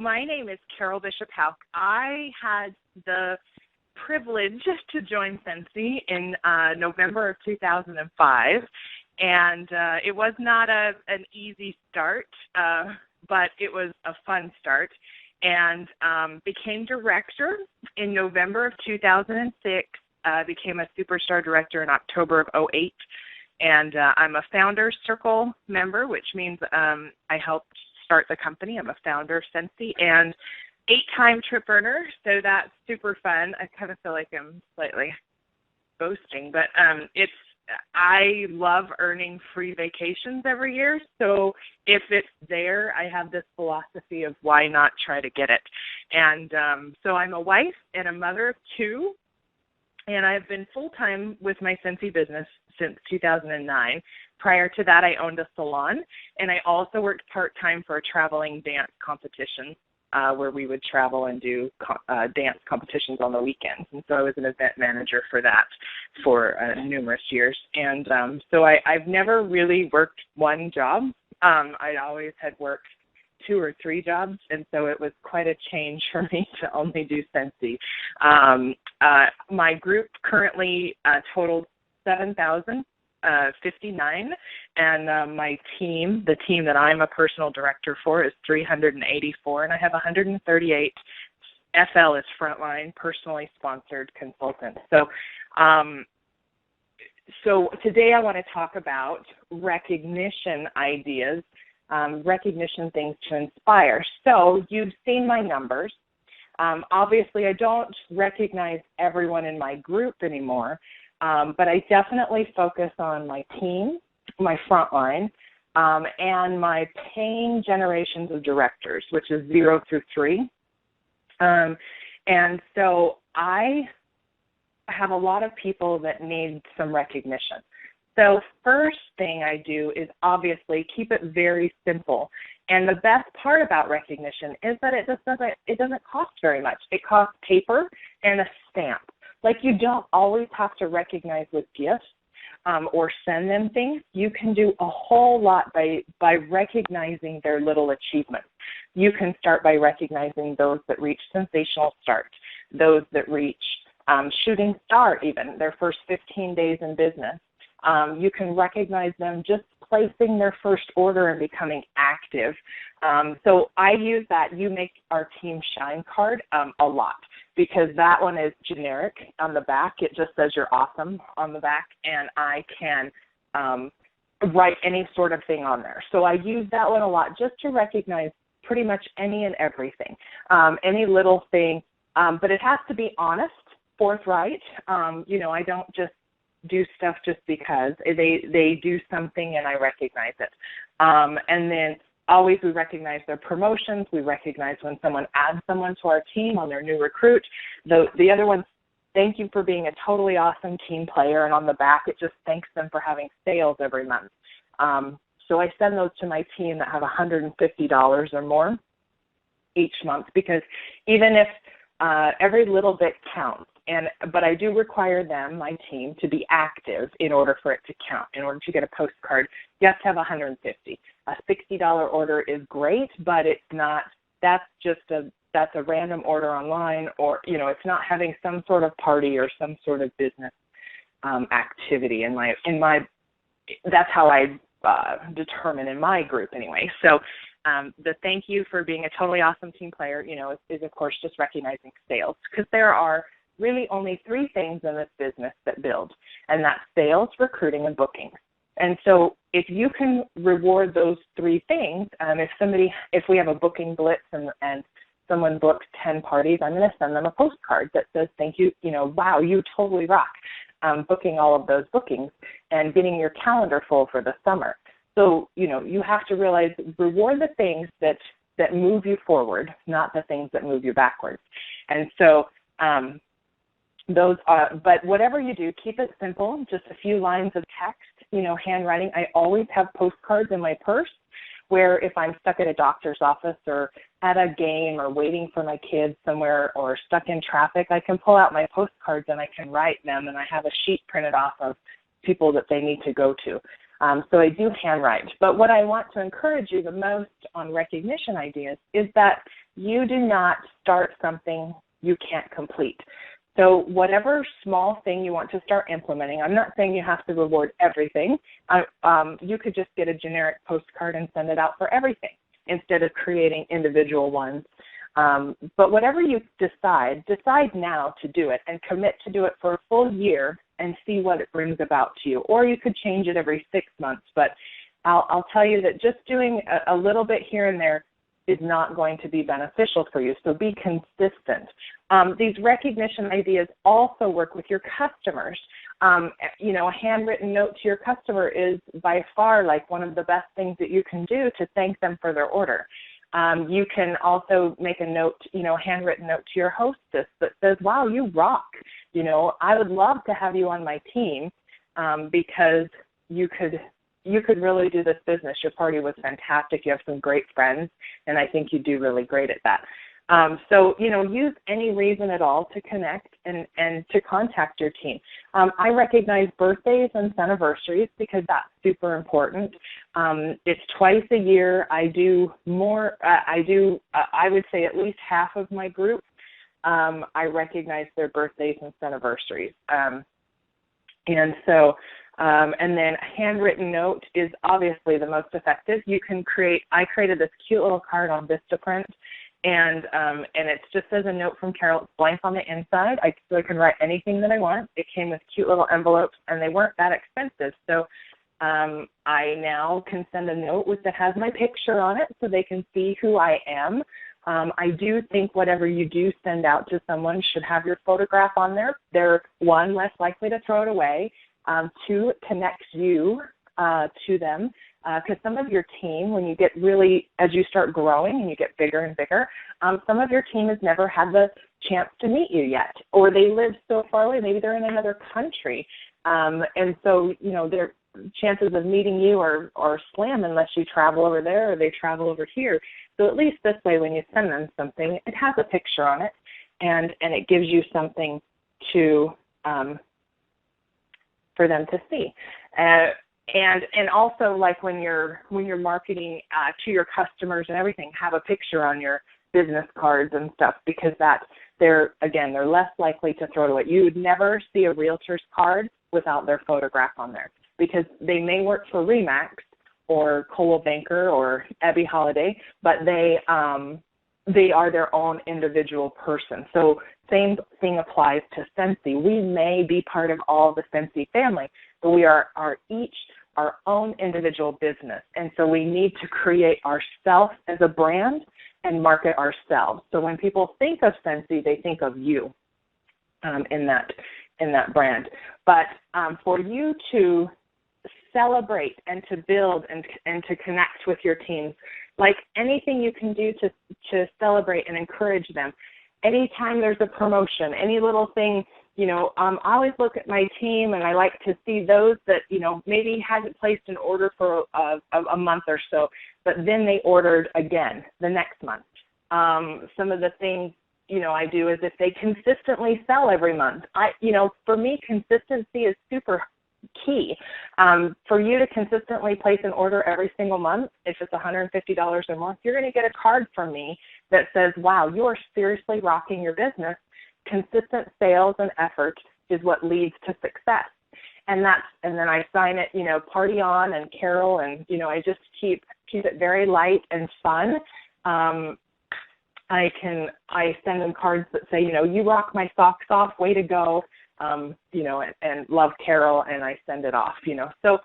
my name is Carol Bishop Hauch. I had the privilege to join Sensi in November of 2005, and it was not an easy start, but it was a fun start, and became director in November of 2006, became a superstar director in October of '08, and I'm a Founders Circle member, which means I helped start the company. I'm a founder of Sensi, and 8-time trip earner, so that's super fun. I kind of feel like I'm slightly boasting, but I love earning free vacations every year, so if it's there, I have this philosophy of why not try to get it. And so I'm a wife and a mother of 2, and I've been full-time with my Sensi business since 2009. Prior to that, I owned a salon, and I also worked part-time for a traveling dance competition where we would travel and do dance competitions on the weekends. And so I was an event manager for that for numerous years. And so I've never really worked one job. I always had worked 2 or 3 jobs, and so it was quite a change for me to only do Sensi. My group currently totals 7,059, and my team, the team that I'm a personal director for, is 384, and I have 138 FL is frontline, personally sponsored consultants. So, so today I want to talk about recognition ideas, recognition things to inspire. So you've seen my numbers. Obviously, I don't recognize everyone in my group anymore, but I definitely focus on my team, my frontline, and my paying generations of directors, which is 0 through 3. And so I have a lot of people that need some recognition. So first thing I do is obviously keep it very simple. And the best part about recognition is that it doesn't cost very much. It costs paper and a stamp. Like, you don't always have to recognize with gifts or send them things. You can do a whole lot by recognizing their little achievements. You can start by recognizing those that reach sensational start, those that reach shooting star even, their first 15 days in business. You can recognize them just placing their first order and becoming active. So I use that You Make Our Team Shine card a lot, because that one is generic on the back. It just says you're awesome on the back, and I can write any sort of thing on there. So I use that one a lot just to recognize pretty much any and everything, any little thing, but it has to be honest, forthright. You know, I don't just do stuff just because. They do something and I recognize it. And then always we recognize their promotions. We recognize when someone adds someone to our team on their new recruit. The other one, thank you for being a totally awesome team player. And on the back, it just thanks them for having sales every month. So I send those to my team that have $150 or more each month, because even if every little bit counts. But I do require them, my team, to be active in order for it to count. In order to get a postcard, you have to have 150. A $60 order is great, but it's not. That's a random order online, or it's not having some sort of party or some sort of business activity. That's how I determine in my group anyway. So. The thank you for being a totally awesome team player, is of course just recognizing sales, because there are really only 3 things in this business that build, and that's sales, recruiting, and booking. And so if you can reward those 3 things, if we have a booking blitz and someone books 10 parties, I'm going to send them a postcard that says, thank you, wow, you totally rock, booking all of those bookings and getting your calendar full for the summer. So, you have to realize, reward the things that move you forward, not the things that move you backwards. And so but whatever you do, keep it simple, just a few lines of text, handwriting. I always have postcards in my purse where if I'm stuck at a doctor's office or at a game or waiting for my kids somewhere or stuck in traffic, I can pull out my postcards and I can write them, and I have a sheet printed off of people that they need to go to. So I do handwrite. But what I want to encourage you the most on recognition ideas is that you do not start something you can't complete. So whatever small thing you want to start implementing, I'm not saying you have to reward everything. You could just get a generic postcard and send it out for everything instead of creating individual ones. But whatever you decide now to do it and commit to do it for a full year and see what it brings about to you. Or you could change it every 6 months. But I'll tell you that just doing a little bit here and there is not going to be beneficial for you. So be consistent. These recognition ideas also work with your customers. You know, a handwritten note to your customer is by far like one of the best things that you can do to thank them for their order. You can also make a note, you know, a handwritten note to your hostess that says, wow, you rock. You know, I would love to have you on my team because you could really do this business. Your party was fantastic. You have some great friends, and I think you do really great at that. So, you know, use any reason at all to connect and to contact your team. I recognize birthdays and anniversaries because that's super important. It's twice a year. I do more. I would say at least half of my group. I recognize their birthdays and anniversaries. And so, and then a handwritten note is obviously the most effective. You can I created this cute little card on Vistaprint, and it just says a note from Carol. It's blank on the inside, so I can write anything that I want. It came with cute little envelopes, and they weren't that expensive. So I now can send a note that has my picture on it so they can see who I am. I do think whatever you do send out to someone should have your photograph on there. They're, one, less likely to throw it away. Two, it connects you to them. Because some of your team, when you get really, as you start growing and you get bigger and bigger, some of your team has never had the chance to meet you yet, or they live so far away. Maybe they're in another country. And so, you know, their chances of meeting you are slim unless you travel over there or they travel over here. So at least this way, when you send them something, it has a picture on it, and it gives you something to for them to see. And also, like when you're marketing to your customers and everything, have a picture on your business cards and stuff, because they're less likely to throw it away. You would never see a realtor's card without their photograph on there, because they may work for Remax or Coldwell Banker or Abbey Holiday, but they are their own individual person. So same thing applies to Scentsy. We may be part of all the Scentsy family, but we are each our own individual business. And so we need to create ourselves as a brand and market ourselves. So when people think of Scentsy, they think of you in that brand. But for you to celebrate and to build and to connect with your teams, like anything you can do to celebrate and encourage them. Anytime there's a promotion, any little thing, you know, I always look at my team and I like to see those that, you know, maybe hadn't placed an order for a month or so, but then they ordered again the next month. Some of the things, you know, I do is if they consistently sell every month. For me, consistency is super key. For you to consistently place an order every single month, if it's $150 a month, you're going to get a card from me that says, wow, you are seriously rocking your business. Consistent sales and effort is what leads to success. And then I sign it, you know, Party On and Carol, and, you know, I just keep it very light and fun. I send them cards that say, you know, you rock my socks off, way to go. You know, and love Carol, and I send it off, you know. So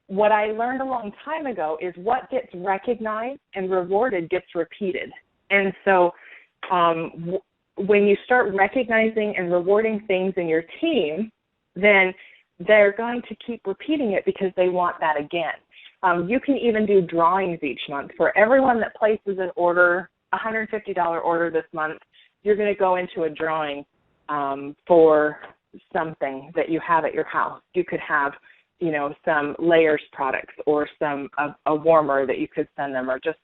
what I learned a long time ago is what gets recognized and rewarded gets repeated. And so when you start recognizing and rewarding things in your team, then they're going to keep repeating it because they want that again. You can even do drawings each month. For everyone that places an order, $150 order this month, you're going to go into a drawing for something that you have at your house. You could have, you know, some layers products or a warmer that you could send them, or just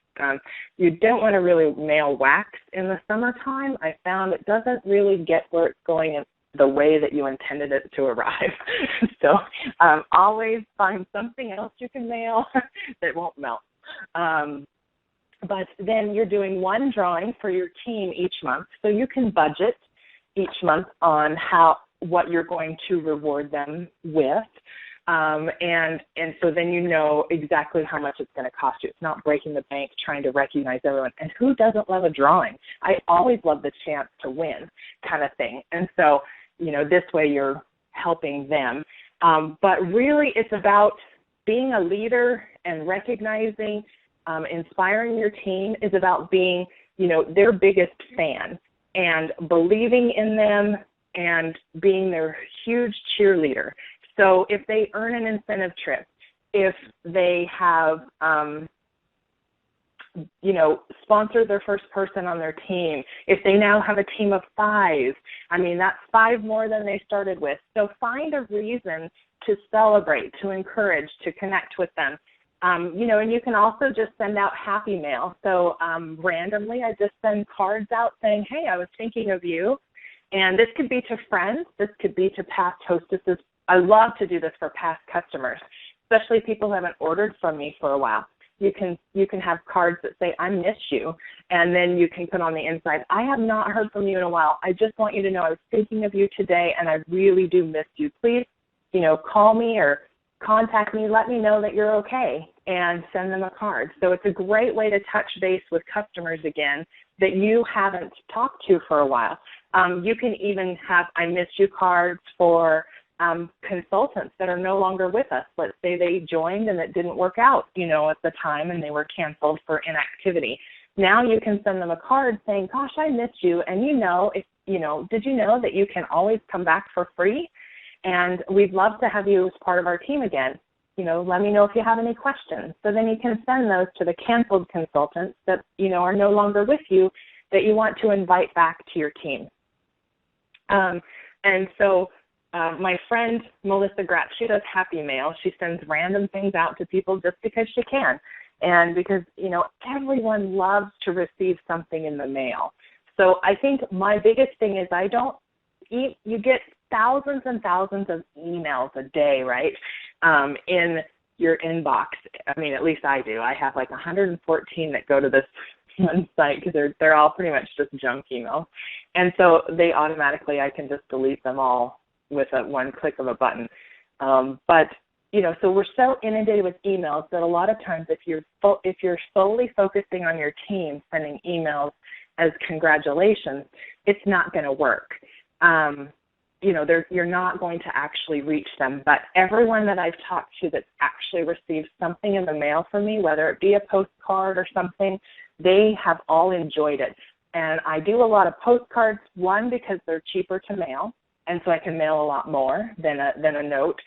you don't want to really mail wax in the summertime. I found it doesn't really get where it's going the way that you intended it to arrive. So always find something else you can mail that won't melt. But then you're doing one drawing for your team each month, so you can budget each month on what you're going to reward them with. And so then you know exactly how much it's going to cost you. It's not breaking the bank trying to recognize everyone. And who doesn't love a drawing? I always love the chance to win kind of thing. And so, this way you're helping them. But really it's about being a leader and recognizing, inspiring your team is about being, their biggest fan and believing in them and being their huge cheerleader. So if they earn an incentive trip, if they have, sponsored their first person on their team, if they now have a team of 5, that's 5 more than they started with. So find a reason to celebrate, to encourage, to connect with them. And you can also just send out happy mail. So randomly, I just send cards out saying, hey, I was thinking of you. And this could be to friends. This could be to past hostesses. I love to do this for past customers, especially people who haven't ordered from me for a while. You can have cards that say, I miss you, and then you can put on the inside, I have not heard from you in a while. I just want you to know I was thinking of you today, and I really do miss you. Please, call me or contact me. Let me know that you're okay, and send them a card. So it's a great way to touch base with customers again that you haven't talked to for a while. You can even have I miss you cards for consultants that are no longer with us. Let's say they joined and it didn't work out, at the time, and they were canceled for inactivity. Now you can send them a card saying, gosh, I missed you. And did you know that you can always come back for free? And we'd love to have you as part of our team again. Let me know if you have any questions. So then you can send those to the canceled consultants that, are no longer with you that you want to invite back to your team. And so my friend Melissa Gratz, she does happy mail. She sends random things out to people just because she can. And because, everyone loves to receive something in the mail. So I think my biggest thing is you get thousands and thousands of emails a day, right, in your inbox. At least I do. I have like 114 that go to this one site because they're all pretty much just junk emails. And so they automatically, I can just delete them all with one click of a button. So we're so inundated with emails that a lot of times if you're solely focusing on your team sending emails as congratulations, it's not going to work. You're not going to actually reach them. But everyone that I've talked to that's actually received something in the mail from me, whether it be a postcard or something, they have all enjoyed it. And I do a lot of postcards, one, because they're cheaper to mail, and so I can mail a lot more than a note.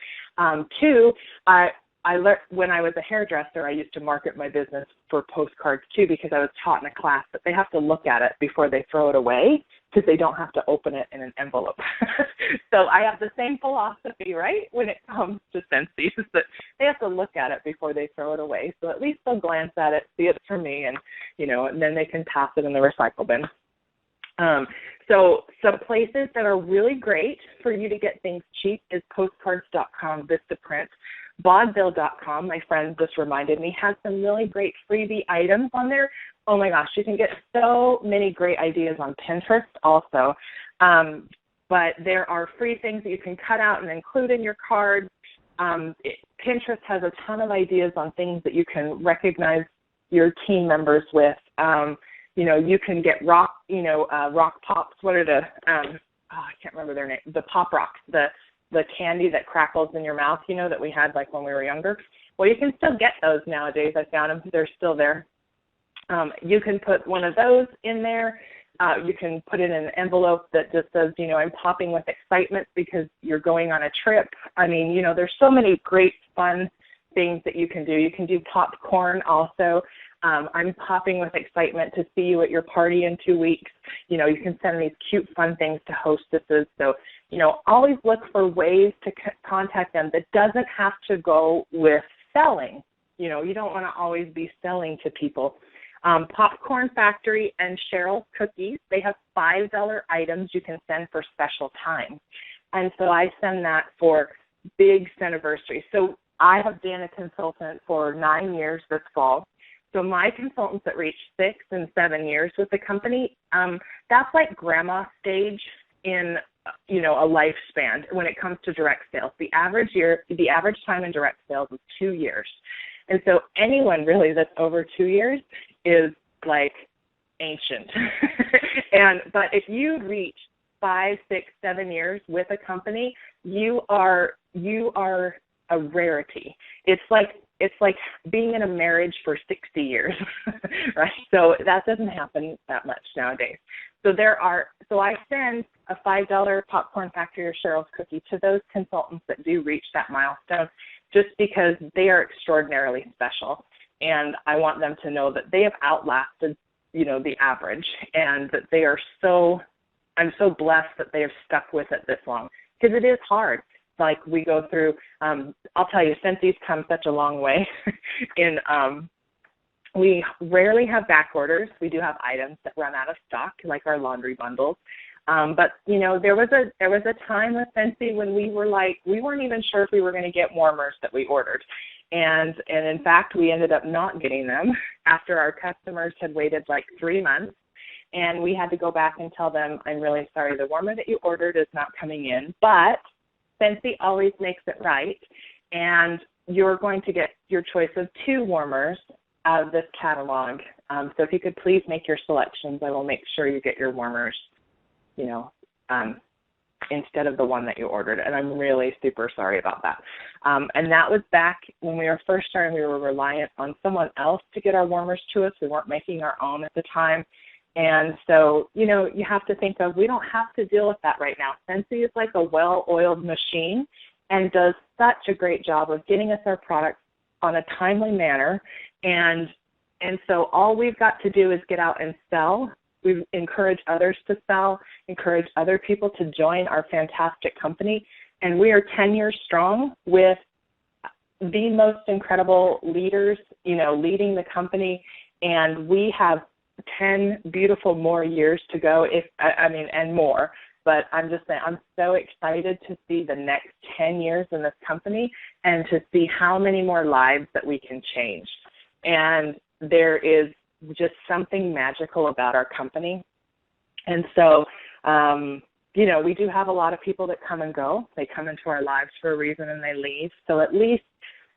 2, I learned when I was a hairdresser, I used to market my business for postcards too, because I was taught in a class that they have to look at it before they throw it away because they don't have to open it in an envelope. So I have the same philosophy, right, when it comes to Scentsy, that they have to look at it before they throw it away. So at least they'll glance at it, see it's for me, and and then they can toss it in the recycle bin. So some places that are really great for you to get things cheap is postcards.com, Vistaprint. Vaudeville.com, my friend just reminded me, has some really great freebie items on there. Oh my gosh, you can get so many great ideas on Pinterest also. But there are free things that you can cut out and include in your cards. Pinterest has a ton of ideas on things that you can recognize your team members with. You can get rock pops. What are the, I can't remember their name, the pop rocks, the candy that crackles in your mouth, that we had like when we were younger. Well, you can still get those nowadays. I found them. They're still there. You can put one of those in there. You can put it in an envelope that just says, I'm popping with excitement because you're going on a trip. There's so many great fun things that you can do. You can do popcorn also. I'm popping with excitement to see you at your party in 2 weeks. You can send these cute, fun things to hostesses. So, always look for ways to contact them that doesn't have to go with selling. You don't want to always be selling to people. Popcorn Factory and Cheryl's Cookies, they have $5 items you can send for special time. And so I send that for big anniversaries. So I have been a consultant for 9 years this fall. So my consultants that reach 6 and 7 years with the company, that's like grandma stage in, you know, a lifespan when it comes to direct sales. The average time in direct sales is 2 years. And so anyone really that's over 2 years is like ancient. But if you reach 5, 6, 7 years with a company, you are a rarity. It's like being in a marriage for 60 years, right? So that doesn't happen that much nowadays. So I send a $5 Popcorn Factory or Cheryl's Cookie to those consultants that do reach that milestone, just because they are extraordinarily special. And I want them to know that they have outlasted, you know, the average, and that they are I'm so blessed that they have stuck with it this long, because it is hard. Like we go through, I'll tell you, Scentsi's come such a long way. We rarely have back orders. We do have items that run out of stock, like our laundry bundles. But you know, there was a time with Scentsi when we weren't even sure if we were going to get warmers that we ordered. And in fact, we ended up not getting them after our customers had waited like 3 months. And we had to go back and tell them, I'm really sorry, the warmer that you ordered is not coming in, but Scentsi always makes it right, and you're going to get your choice of 2 warmers out of this catalog. So if you could please make your selections, I will make sure you get your warmers, you know, instead of the one that you ordered. And I'm really super sorry about that. And that was back when we were first starting. We were reliant on someone else to get our warmers to us. We weren't making our own at the time. And so, you know, you have to think of, we don't have to deal with that right now. Scentsi is like a well-oiled machine and does such a great job of getting us our products on a timely manner. And so all we've got to do is get out and sell. We encourage others to sell, encourage other people to join our fantastic company. And we are 10 years strong with the most incredible leaders, you know, leading the company. And we have 10 beautiful more years to go, and more. But I'm just saying, I'm so excited to see the next 10 years in this company and to see how many more lives that we can change. And there is just something magical about our company. And so, you know, we do have a lot of people that come and go. They come into our lives for a reason and they leave. So at least,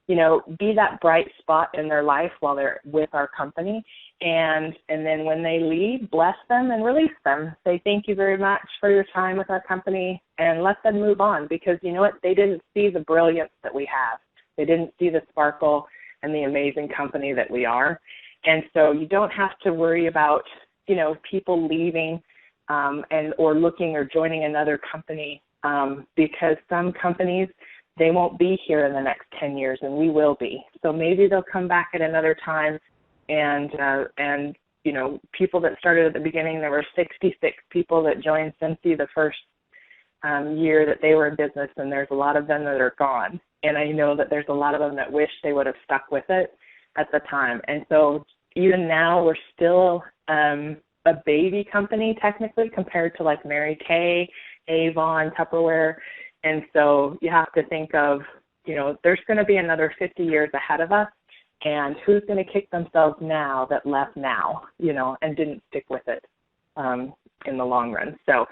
you know, be that bright spot in their life while they're with our company. And then when they leave, bless them and release them. Say thank you very much for your time with our company, and let them move on, because you know what? They didn't see the brilliance that we have. They didn't see the sparkle and the amazing company that we are. And so you don't have to worry about, you know, people leaving or looking or joining another company, because some companies, they won't be here in the next 10 years, and we will be. So maybe they'll come back at another time. And you know, people that started at the beginning, there were 66 people that joined Scentsi the first year that they were in business, and there's a lot of them that are gone. And I know that there's a lot of them that wish they would have stuck with it at the time. And so even now, we're still a baby company technically compared to like Mary Kay, Avon, Tupperware. And so you have to think of, you know, there's going to be another 50 years ahead of us. And who's going to kick themselves now that left now, you know, and didn't stick with it in the long run. So,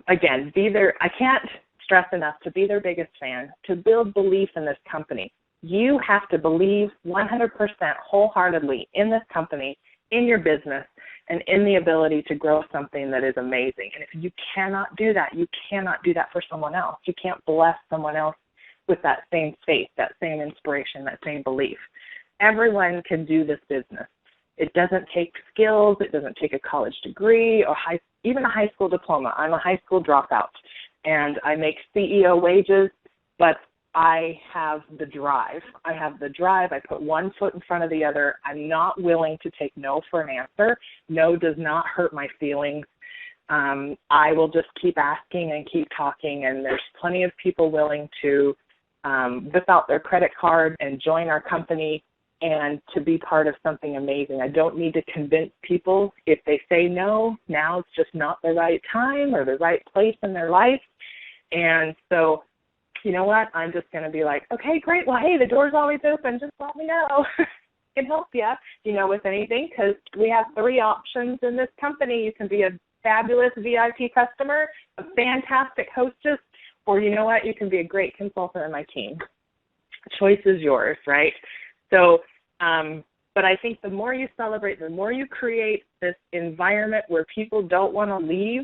again, I can't stress enough to be their biggest fan, to build belief in this company. You have to believe 100% wholeheartedly in this company, in your business, and in the ability to grow something that is amazing. And if you cannot do that, you cannot do that for someone else. You can't bless someone else with that same faith, that same inspiration, that same belief. Everyone can do this business. It doesn't take skills. It doesn't take a college degree or even a high school diploma. I'm a high school dropout, and I make CEO wages, but I have the drive. I put one foot in front of the other. I'm not willing to take no for an answer. No does not hurt my feelings. I will just keep asking and keep talking, and there's plenty of people willing to whip out their credit card and join our company and to be part of something amazing. I don't need to convince people. If they say no, now it's just not the right time or the right place in their life. And so, you know what? I'm just going to be like, okay, great. Well, hey, the door's always open. Just let me know. I can help you, with anything, because we have 3 options in this company. You can be a fabulous VIP customer, a fantastic hostess, or you know what? You can be a great consultant in my team. Choice is yours, right? So, but I think the more you celebrate, the more you create this environment where people don't want to leave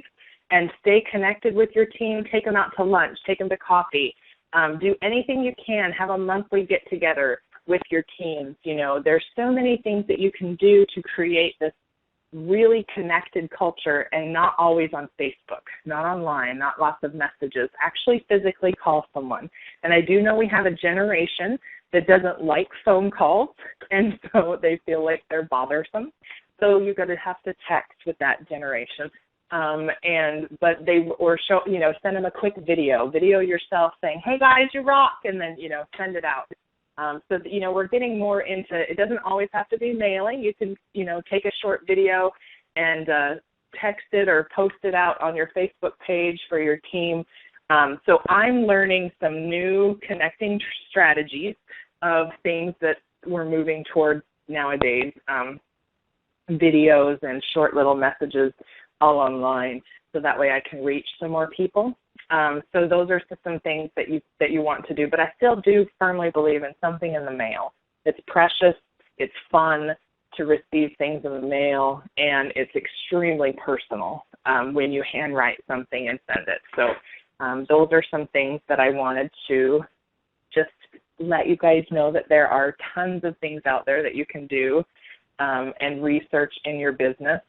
and stay connected with your team. Take them out to lunch, take them to coffee, do anything you can, have a monthly get-together with your teams. There's so many things that you can do to create this really connected culture, and not always on Facebook, not online, not lots of messages. Actually physically call someone. And I do know we have a generation that doesn't like phone calls, and so they feel like they're bothersome. So you're going to have to text with that generation. Send them a quick video yourself saying, hey guys, you rock, and then, send it out. So that, we're getting more into, it doesn't always have to be mailing. You can, take a short video and text it or post it out on your Facebook page for your team. So I'm learning some new connecting strategies of things that we're moving towards nowadays, videos and short little messages all online, so that way I can reach some more people. So those are some things that you want to do. But I still do firmly believe in something in the mail. It's precious. It's fun to receive things in the mail, and it's extremely personal when you handwrite something and send it. So those are some things that I wanted to just let you guys know, that there are tons of things out there that you can do and research in your business